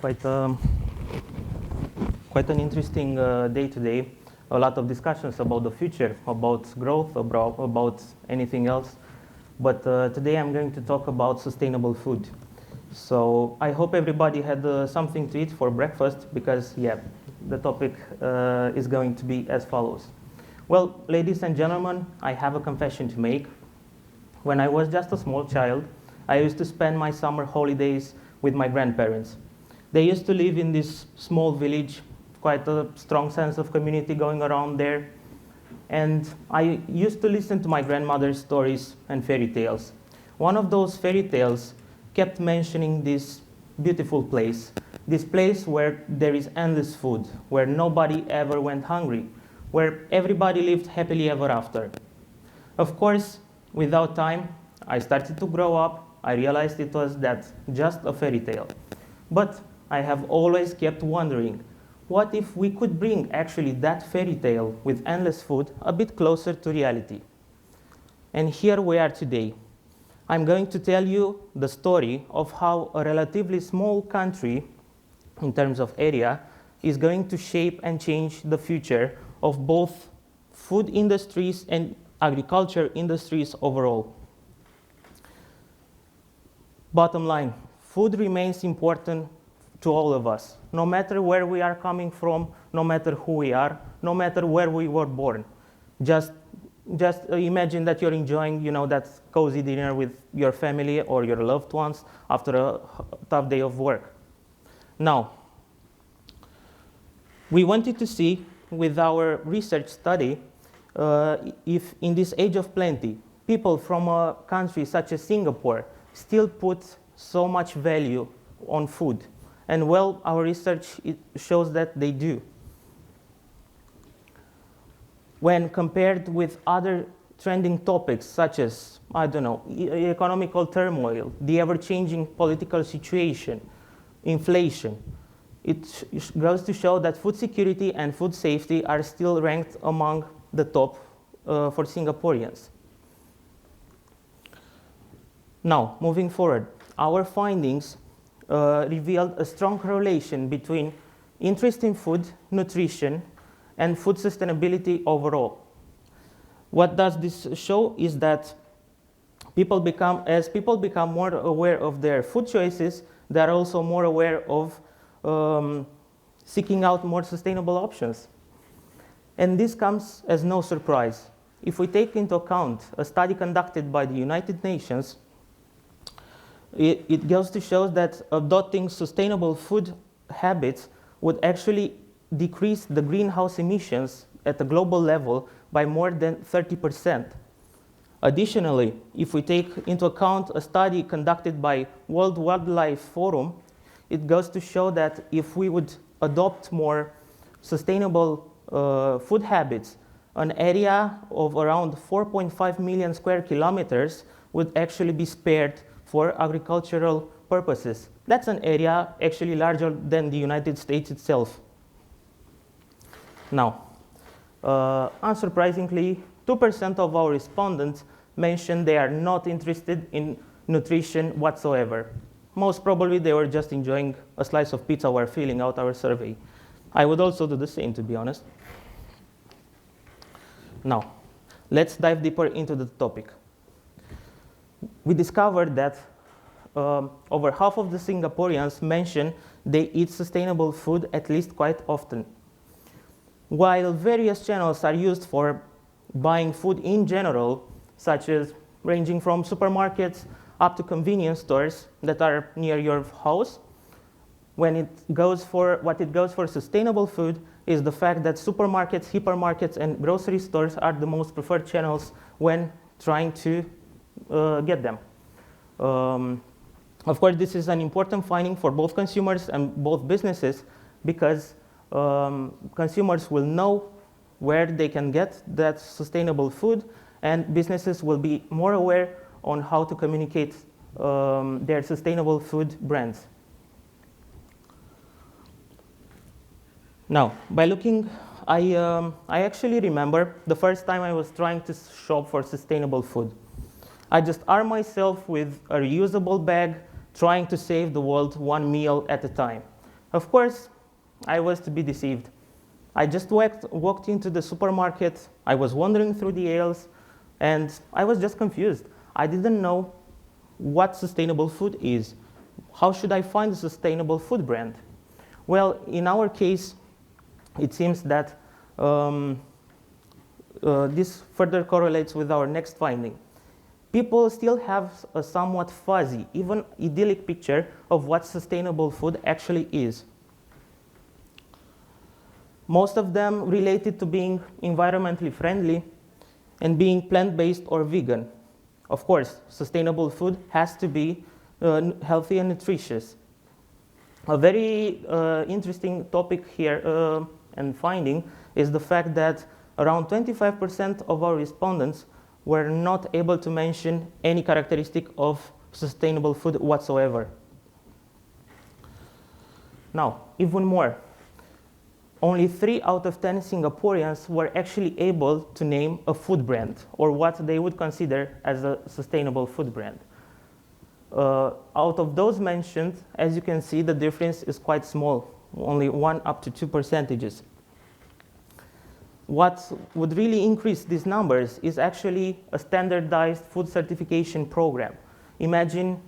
quite an interesting day today. A lot of discussions about the future, about growth, about anything else. But today I'm going to talk about sustainable food. So I hope everybody had something to eat for breakfast, because yeah, the topic is going to be as follows. Well, ladies and gentlemen, I have a confession to make. When I was just a small child, I used to spend my summer holidays with my grandparents. They used to live in this small village, quite a strong sense of community going around there. And I used to listen to my grandmother's stories and fairy tales. One of those fairy tales kept mentioning this beautiful place where there is endless food, where nobody ever went hungry, where everybody lived happily ever after. Of course, without time, I started to grow up. I realized it was just a fairy tale. But I have always kept wondering, what if we could bring actually that fairy tale with endless food a bit closer to reality? And here we are today. I'm going to tell you the story of how a relatively small country, in terms of area, is going to shape and change the future of both food industries and agriculture industries overall. Bottom line, food remains important to all of us, no matter where we are coming from, no matter who we are, no matter where we were born. Just imagine that you're enjoying, that cozy dinner with your family or your loved ones after a tough day of work. Now, we wanted to see with our research study if in this age of plenty, people from a country such as Singapore still put so much value on food. And well, our research shows that they do. When compared with other trending topics such as, economical turmoil, the ever-changing political situation, inflation, it goes to show that food security and food safety are still ranked among the top for Singaporeans. Now, moving forward, our findings revealed a strong correlation between interest in food, nutrition, and food sustainability overall. What does this show is that as people become more aware of their food choices, they are also more aware of seeking out more sustainable options. And this comes as no surprise. If we take into account a study conducted by the United Nations, it goes to show that adopting sustainable food habits would actually decrease the greenhouse emissions at a global level by more than 30%. Additionally, if we take into account a study conducted by World Wildlife Forum, it goes to show that if we would adopt more sustainable food habits, an area of around 4.5 million square kilometers would actually be spared for agricultural purposes. That's an area actually larger than the United States itself. Now, unsurprisingly, 2% of our respondents mentioned they are not interested in nutrition whatsoever. Most probably they were just enjoying a slice of pizza while filling out our survey. I would also do the same, to be honest. Now, let's dive deeper into the topic. We discovered that over half of the Singaporeans mention they eat sustainable food at least quite often. While various channels are used for buying food in general, such as ranging from supermarkets up to convenience stores that are near your house, what it goes for sustainable food is the fact that supermarkets, hypermarkets, and grocery stores are the most preferred channels when trying to get them. Of course, this is an important finding for both consumers and both businesses, because consumers will know where they can get that sustainable food, and businesses will be more aware on how to communicate their sustainable food brands. Now, by looking, I actually remember the first time I was trying to shop for sustainable food. I just armed myself with a reusable bag, trying to save the world one meal at a time. Of course, I was to be deceived. I just walked into the supermarket, I was wandering through the aisles, and I was just confused. I didn't know what sustainable food is. How should I find a sustainable food brand? Well, in our case, it seems that this further correlates with our next finding. People still have a somewhat fuzzy, even idyllic picture of what sustainable food actually is. Most of them related to being environmentally friendly and being plant-based or vegan. Of course, sustainable food has to be healthy and nutritious. A very interesting topic here and finding is the fact that around 25% of our respondents were not able to mention any characteristic of sustainable food whatsoever. Now, even more, only 3 out of 10 Singaporeans were actually able to name a food brand, or what they would consider as a sustainable food brand. Out of those mentioned, as you can see, the difference is quite small, only 1 up to 2%. What would really increase these numbers is actually a standardized food certification program. Imagine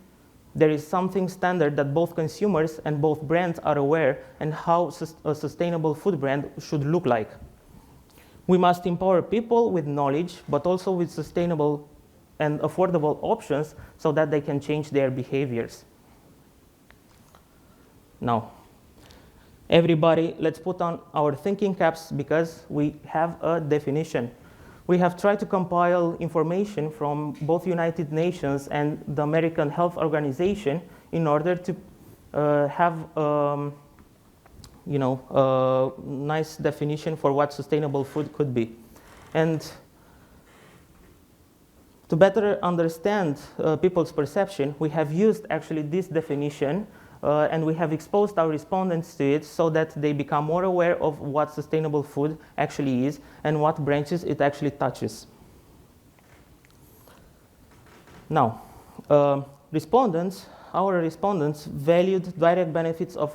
there is something standard that both consumers and both brands are aware and how a sustainable food brand should look like. We must empower people with knowledge, but also with sustainable and affordable options so that they can change their behaviors. Now, everybody, let's put on our thinking caps because we have a definition. We have tried to compile information from both United Nations and the American Health Organization in order to have a nice definition for what sustainable food could be. And to better understand people's perception, we have used actually this definition and we have exposed our respondents to it so that they become more aware of what sustainable food actually is and what branches it actually touches. Now, our respondents valued direct benefits of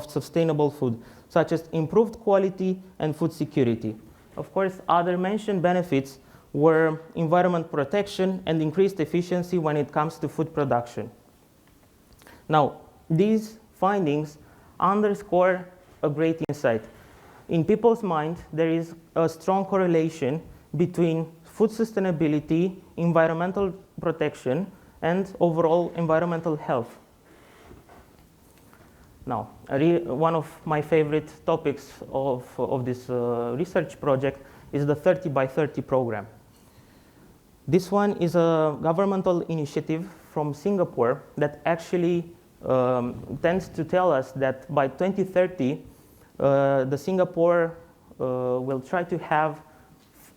sustainable food, such as improved quality and food security. Of course, other mentioned benefits were environment protection and increased efficiency when it comes to food production. Now, these findings underscore a great insight. In people's mind, there is a strong correlation between food sustainability, environmental protection, and overall environmental health. Now, one of my favorite topics of this research project is the 𝗧𝗵𝗿 program. This one is a governmental initiative from Singapore that actually tends to tell us that by 2030, the Singapore will try to have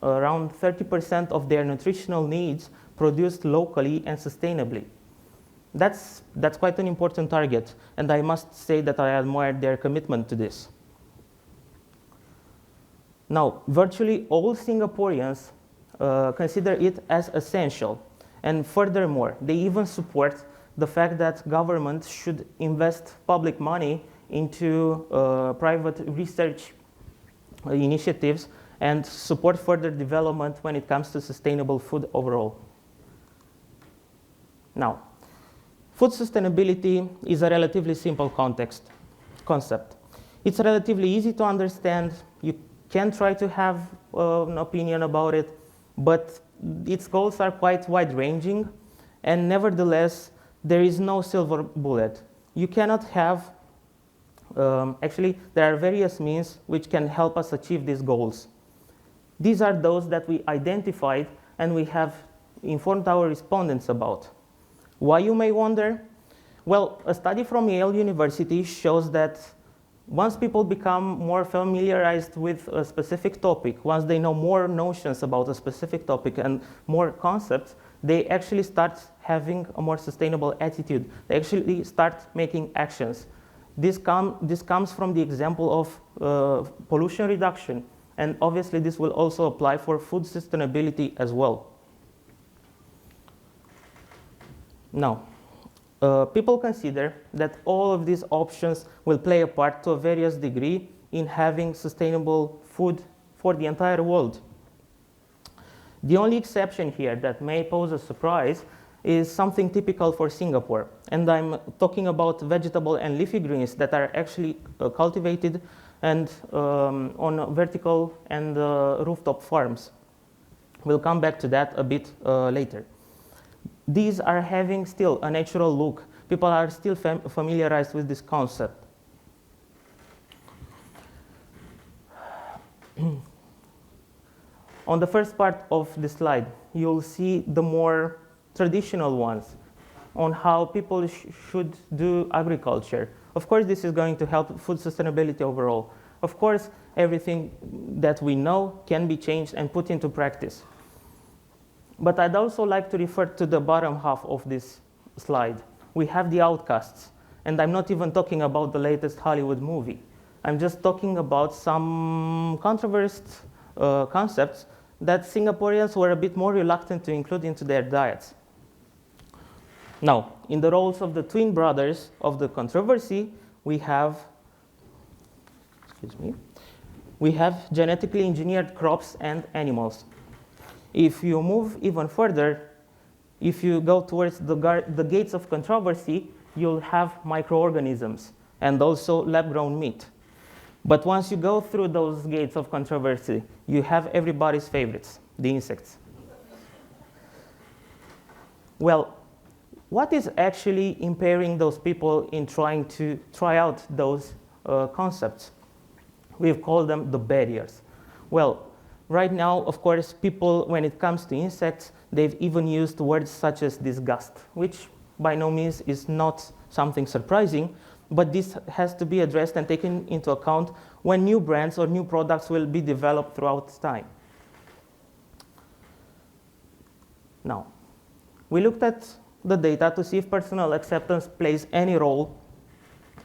around 30% of their nutritional needs produced locally and sustainably. That's quite an important target, and I must say that I admire their commitment to this. Now, virtually all Singaporeans consider it as essential, and furthermore, they even support the fact that government should invest public money into private research initiatives and support further development when it comes to sustainable food overall. Now, food sustainability is a relatively simple concept. It's relatively easy to understand. You can try to have an opinion about it, but its goals are quite wide-ranging, and nevertheless, there is no silver bullet. You cannot have, actually, there are various means which can help us achieve these goals. These are those that we identified and we have informed our respondents about. Why, you may wonder? Well, a study from Yale University shows that once people become more familiarized with a specific topic, once they know more notions about a specific topic and more concepts, they actually start having a more sustainable attitude. They actually start making actions. This comes from the example of pollution reduction, and obviously this will also apply for food sustainability as well. Now, people consider that all of these options will play a part to a various degree in having sustainable food for the entire world. The only exception here that may pose a surprise is something typical for Singapore. And I'm talking about vegetable and leafy greens that are actually cultivated and on vertical and rooftop farms. We'll come back to that a bit later. These are having still a natural look. People are still familiarized with this concept. On the first part of the slide, you'll see the more traditional ones on how people should do agriculture. Of course, this is going to help food sustainability overall. Of course, everything that we know can be changed and put into practice. But I'd also like to refer to the bottom half of this slide. We have the outcasts, and I'm not even talking about the latest Hollywood movie. I'm just talking about some controversial concepts that Singaporeans were a bit more reluctant to include into their diets. Now, in the roles of the twin brothers of the controversy, we have genetically engineered crops and animals. If you move even further, if you go towards the gates of controversy, you'll have microorganisms and also lab-grown meat. But once you go through those gates of controversy, you have everybody's favorites, the insects. Well, what is actually impairing those people in trying to try out those concepts? We've called them the barriers. Well, right now, of course, people, when it comes to insects, they've even used words such as disgust, which by no means is not something surprising, but this has to be addressed and taken into account when new brands or new products will be developed throughout time. Now, we looked at the data to see if personal acceptance plays any role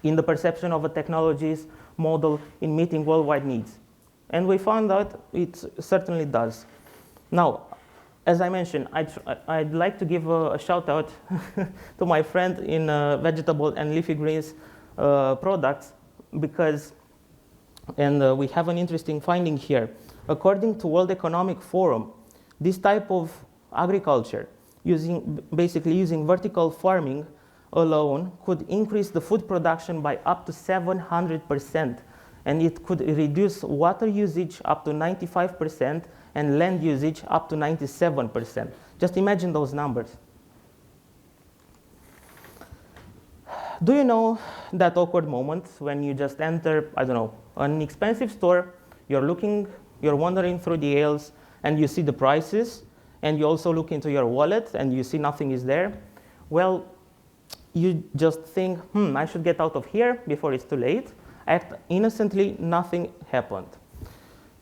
in the perception of a technology's model in meeting worldwide needs. And we found out it certainly does. Now, as I mentioned, I'd like to give a shout out to my friend in vegetable and leafy greens products because, and we have an interesting finding here. According to World Economic Forum, this type of agriculture, basically using vertical farming alone, could increase the food production by up to 700%. And it could reduce water usage up to 95% and land usage up to 97%. Just imagine those numbers. Do you know that awkward moment when you just enter, I don't know, an expensive store, you're wandering through the aisles and you see the prices, and you also look into your wallet and you see nothing is there? Well, you just think, I should get out of here before it's too late. Act innocently, nothing happened.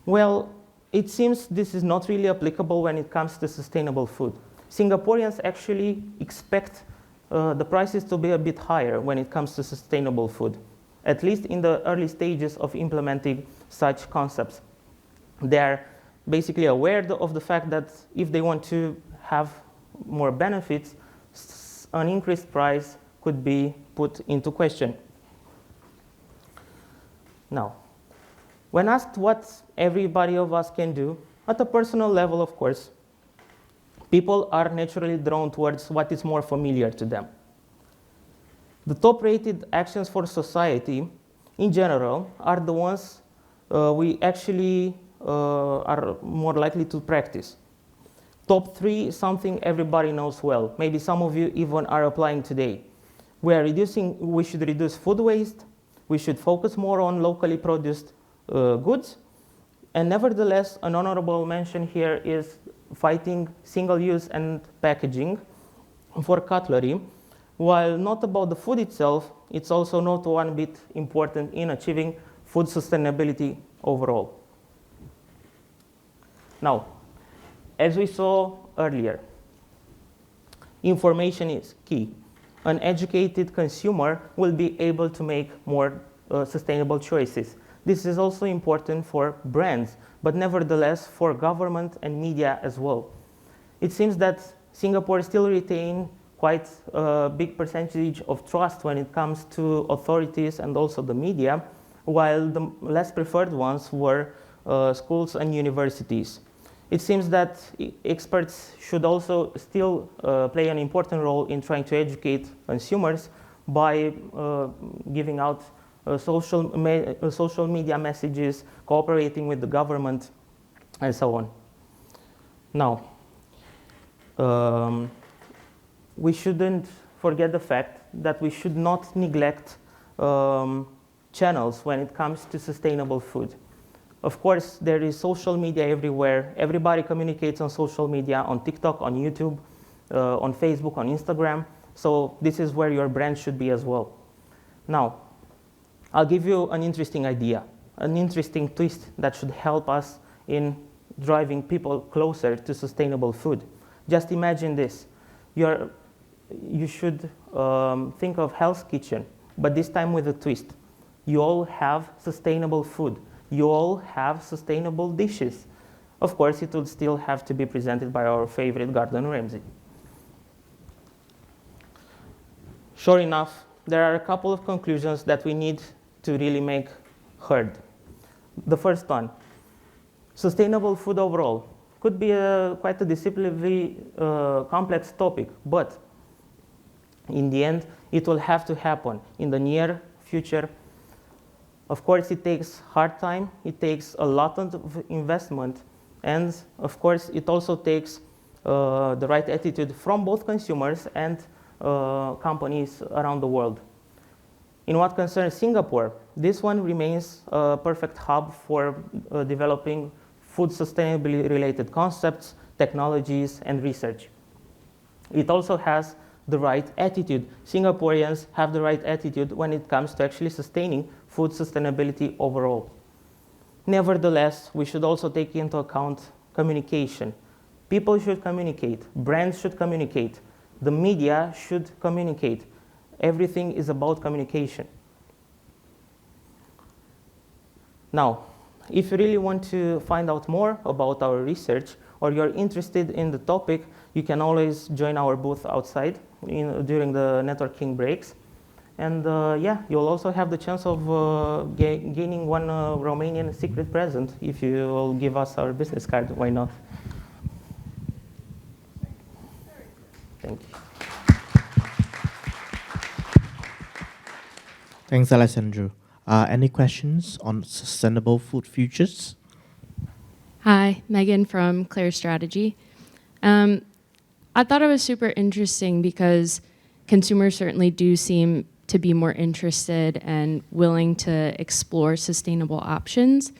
Well, it seems this is not really applicable when it comes to sustainable food. Singaporeans actually expect the prices to be a bit higher when it comes to sustainable food, at least in the early stages of implementing such concepts. They are basically aware of the fact that if they want to have more benefits, an increased price could be put into question. Now, when asked what everybody of us can do, at a personal level, of course, people are naturally drawn towards what is more familiar to them. The top-rated actions for society, in general, are the ones we actually are more likely to practice. Top 3 is something everybody knows well. Maybe some of you even are applying today. We should reduce food waste. We should focus more on locally produced goods. And nevertheless, an honorable mention here is fighting single-use and packaging for cutlery. While not about the food itself, it's also not one bit important in achieving food sustainability overall. Now, as we saw earlier, information is key. An educated consumer will be able to make more sustainable choices. This is also important for brands, but nevertheless for government and media as well. It seems that Singapore still retains quite a big percentage of trust when it comes to authorities and also the media, while the less preferred ones were schools and universities. It seems that experts should also still play an important role in trying to educate consumers by giving out social media messages, cooperating with the government, and so on. Now, we shouldn't forget the fact that we should not neglect channels when it comes to sustainable food. Of course, there is social media everywhere. Everybody communicates on social media, on TikTok, on YouTube, on Facebook, on Instagram. So this is where your brand should be as well. Now, I'll give you an interesting idea, an interesting twist that should help us in driving people closer to sustainable food. Just imagine this. You should think of Hell's Kitchen, but this time with a twist. You all have sustainable food. You all have sustainable dishes. Of course, it would still have to be presented by our favorite Gordon Ramsay. Sure enough, there are a couple of conclusions that we need to really make heard. The first one, sustainable food overall could be quite a disciplinary complex topic, but in the end, it will have to happen in the near future. Of course, it takes hard time, it takes a lot of investment, and of course, it also takes the right attitude from both consumers and companies around the world. In what concerns Singapore, this one remains a perfect hub for developing food sustainability related concepts, technologies, and research. It also has the right attitude. Singaporeans have the right attitude when it comes to actually sustaining food sustainability overall. Nevertheless, we should also take into account communication. People should communicate, brands should communicate, the media should communicate. Everything is about communication. Now, if you really want to find out more about our research or you're interested in the topic, you can always join our booth outside during the networking breaks. And yeah, you'll also have the chance of gaining one Romanian secret present if you will give us our business card. Why not? Thank you. Thanks, Alexandru. Any questions on sustainable food futures? Hi, Megan from 𝗧𝗏. I thought it was super interesting because consumers certainly do seem to be more interested and willing to explore sustainable options.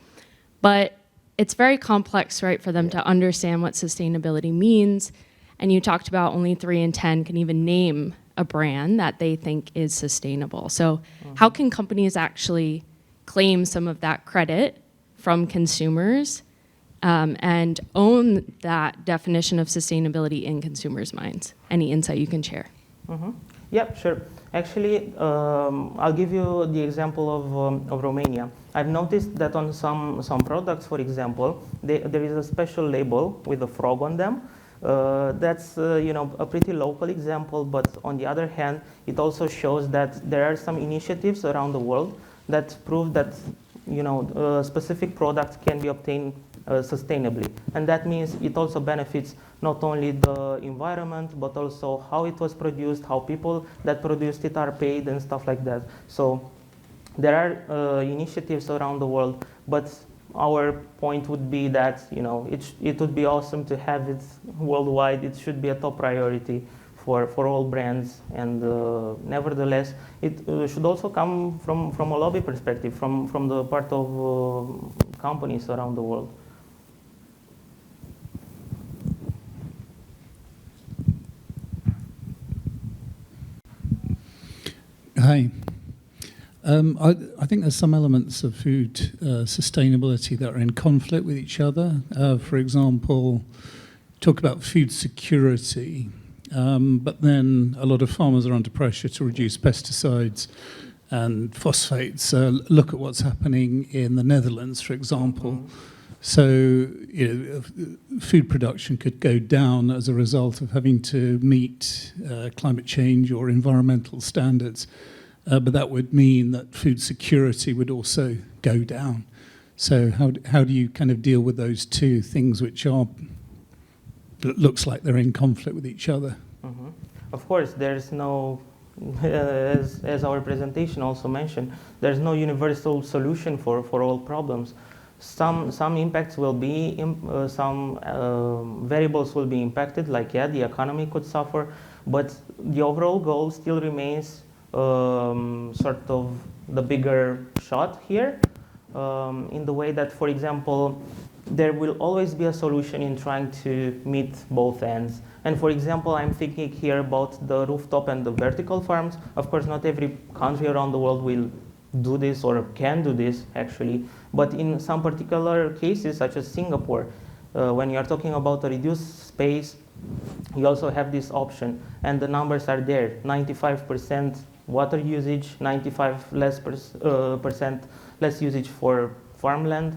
But it's very complex, right, for them to understand what sustainability means. And you talked about only 3 in 10 can even name a brand that they think is sustainable. So how can companies actually claim some of that credit from consumers and own that definition of sustainability in consumers' minds? Any insight you can share? Yeah, sure. Actually, I'll give you the example of Romania. I've noticed that on some products, for example, there is a special label with a frog on them. That's you know, a pretty local example, but on the other hand, it also shows that there are some initiatives around the world that prove that, you know, specific products can be obtained sustainably. And that means it also benefits not only the environment, but also how it was produced, how people that produced it are paid and stuff like that. So there are initiatives around the world, but our point would be that, you know, it would be awesome to have it worldwide. It should be a top priority for all brands, and nevertheless, it should also come from a lobby perspective, from the part of companies around the world. Hi. I think there's some elements of food sustainability that are in conflict with each other. For example, talk about food security, but then a lot of farmers are under pressure to reduce pesticides and phosphates. Look at what's happening in the Netherlands, for example. So, food production could go down as a result of having to meet climate change or environmental standards, but that would mean that food security would also go down. So how do you kind of deal with those two things which are, looks like they're in conflict with each other? Mm-hmm. Of course, there's no, as our presentation also mentioned, there's no universal solution for all problems. Some impacts will be, some variables will be impacted, like the economy could suffer, but the overall goal still remains sort of the bigger shot here, in the way that, for example, there will always be a solution in trying to meet both ends. And for example, I'm thinking here about the rooftop and the vertical farms. Of course, not every country around the world will do this or can do this, actually. But in some particular cases, such as Singapore, when you're talking about a reduced space, you also have this option. And the numbers are there. 95% water usage, 95% less usage for farmland.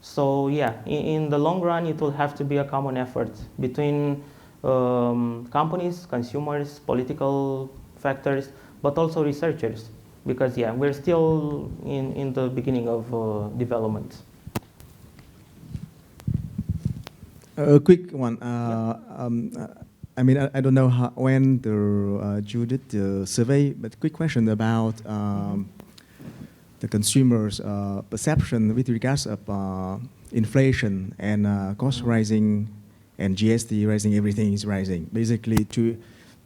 So yeah, in the long run, it will have to be a common effort between companies, consumers, political factors, but also researchers. Because yeah, we're still in the beginning of development. A quick one. I mean, I don't know when you did the survey, but quick question about the consumers' perception with regards of inflation and cost rising and GST rising, everything is rising. Basically,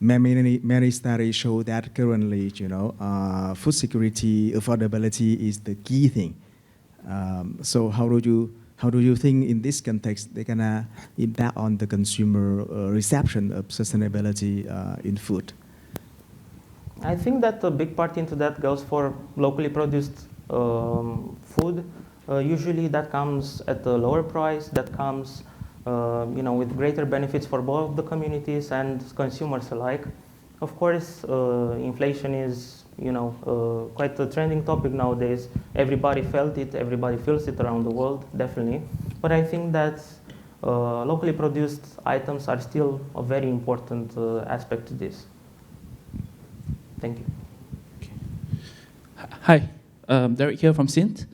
many studies show that currently, food security, affordability is the key thing. So how do you think in this context they're gonna impact on the consumer reception of sustainability in food? I think that a big part into that goes for locally produced food. Usually that comes at a lower price, that comes with greater benefits for both the communities and consumers alike. Of course, inflation is quite a trending topic nowadays. Everybody felt it, everybody feels it around the world, definitely. But I think that locally produced items are still a very important aspect to this. Thank you. Hi, Derek here from Sint.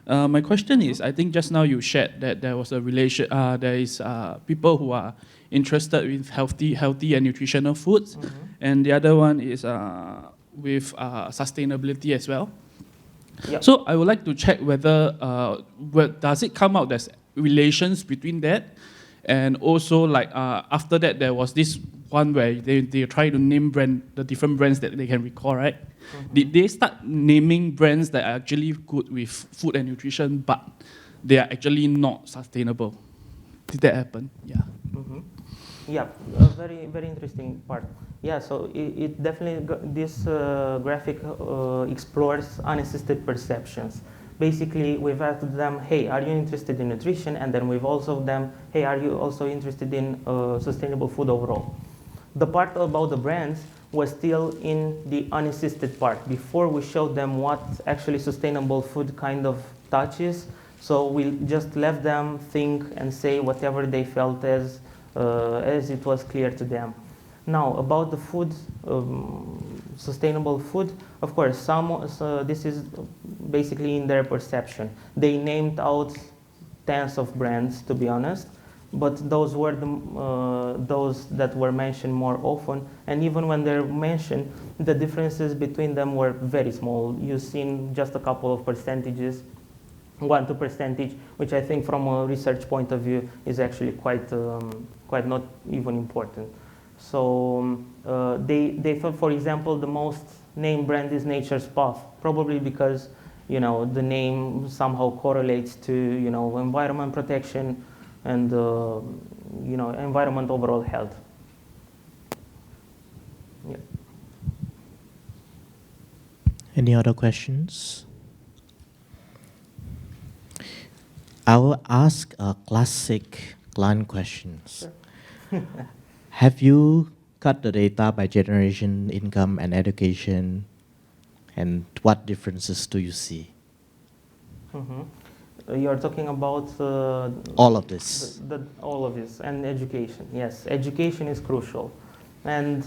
My question is, I think just now you shared that there was a relation, there is people who are interested with healthy and nutritional foods, and the other one is with sustainability as well. Yep. So I would like to check whether, does it come out there's relations between that, and also like after that there was this one where they try to name the different brands that they can recall, right? Did they start naming brands that are actually good with food and nutrition, but they are actually not sustainable? Did that happen? Yeah. Yeah, a very, very interesting part. Yeah, so it definitely, this graphic explores unassisted perceptions. Basically, we've asked them, hey, are you interested in nutrition? And then we've also asked them, hey, are you also interested in sustainable food overall? The part about the brands was still in the unassisted part, before we showed them what actually sustainable food kind of touches. So we just left them think and say whatever they felt as it was clear to them. Now, about the food, sustainable food, of course, this is basically in their perception. They named out tens of brands, to be honest, but those were those that were mentioned more often. And even when they're mentioned, the differences between them were very small. You've seen just a couple of percentages, 1-2%, which I think from a research point of view is actually quite not even important. So they thought, for example, the most named brand is Nature's Path, probably because the name somehow correlates to environment protection and environment overall health. Yeah. Any other questions? I will ask a classic client questions. Sure. Have you cut the data by generation, income, and education? And what differences do you see? You're talking about All of this. all of this, and education. Yes, education is crucial. And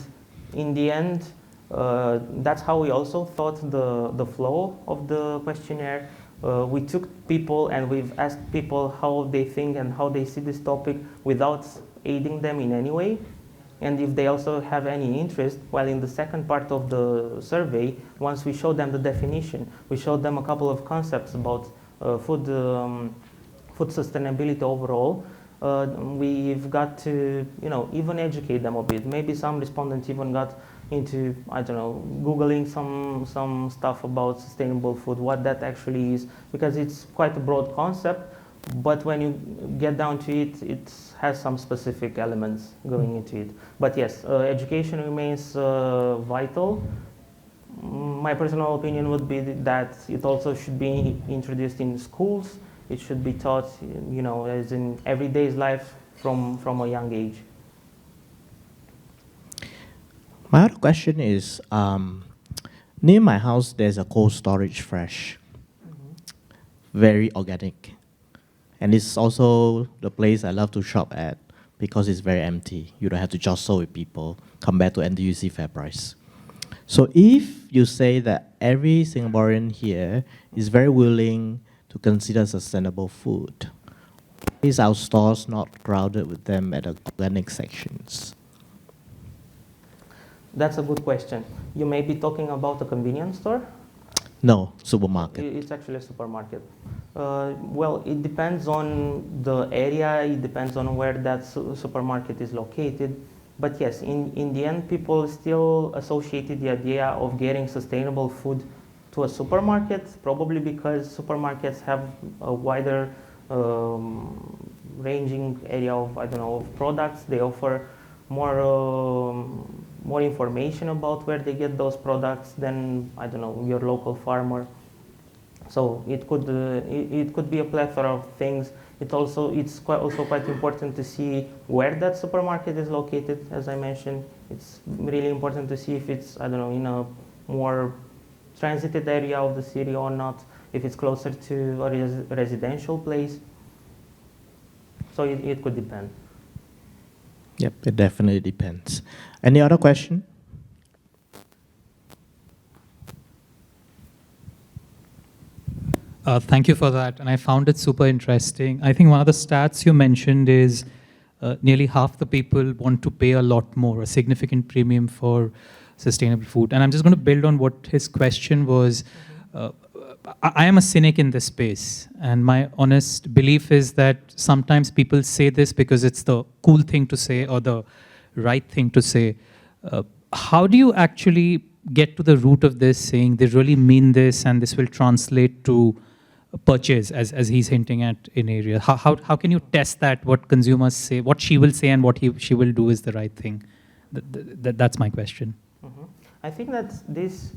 in the end, that's how we also thought the flow of the questionnaire. We took people and we've asked people how they think and how they see this topic without aiding them in any way. And if they also have any interest, well, in the second part of the survey, once we showed them the definition, we showed them a couple of concepts about food sustainability overall, we've got to, even educate them a bit. Maybe some respondents even got into, I don't know, Googling some stuff about sustainable food, what that actually is, because it's quite a broad concept, but when you get down to it, it has some specific elements going into it. But yes, education remains vital. My personal opinion would be that it also should be introduced in schools. It should be taught, as in everyday life from a young age. My other question is, near my house, there's a cold storage fresh, very organic. And it's also the place I love to shop at because it's very empty. You don't have to jostle with people compared to NTUC fair price. So if you say that every Singaporean here is very willing to consider sustainable food, why is our stores not crowded with them at the organic sections? That's a good question. You may be talking about a convenience store? No, supermarket. It's actually a supermarket. Well, it depends on the area, it depends on where that supermarket is located. But yes, in the end, people still associated the idea of getting sustainable food to a supermarket, probably because supermarkets have a wider ranging area of, of products. They offer more information about where they get those products than, your local farmer. So it could be a plethora of things. It's also quite important to see where that supermarket is located. As I mentioned, it's really important to see if it's, in a more transited area of the city or not, if it's closer to a residential place. So it could depend. Yep, it definitely depends. Any other question? Thank you for that, and I found it super interesting. I think one of the stats you mentioned is nearly half the people want to pay a lot more, a significant premium for sustainable food. And I'm just going to build on what his question was. I am a cynic in this space, and my honest belief is that sometimes people say this because it's the cool thing to say or the right thing to say. How do you actually get to the root of this, saying they really mean this and this will translate to purchase, as he's hinting at in area? How can you test that what consumers say, what she will say and what she will do is the right thing? That's my question. I think that this,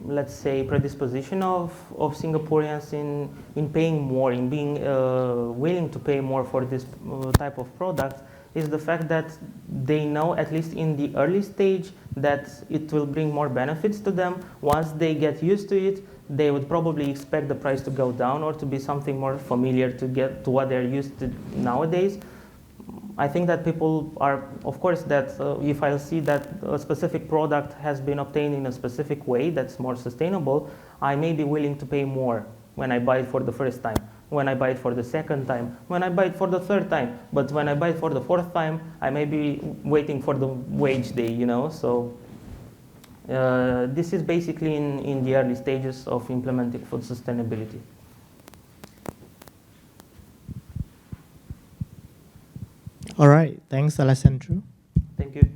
let's say, predisposition of Singaporeans in paying more, in being willing to pay more for this type of product, is the fact that they know, at least in the early stage, that it will bring more benefits to them. Once they get used to it, they would probably expect the price to go down or to be something more familiar to get to what they're used to nowadays. I think that people are, of course, that if I see that a specific product has been obtained in a specific way that's more sustainable, I may be willing to pay more when I buy it for the first time, when I buy it for the second time, when I buy it for the third time. But when I buy it for the fourth time, I may be waiting for the wage day, So this is basically in the early stages of implementing food sustainability. All right, thanks, Alexandru. Thank you.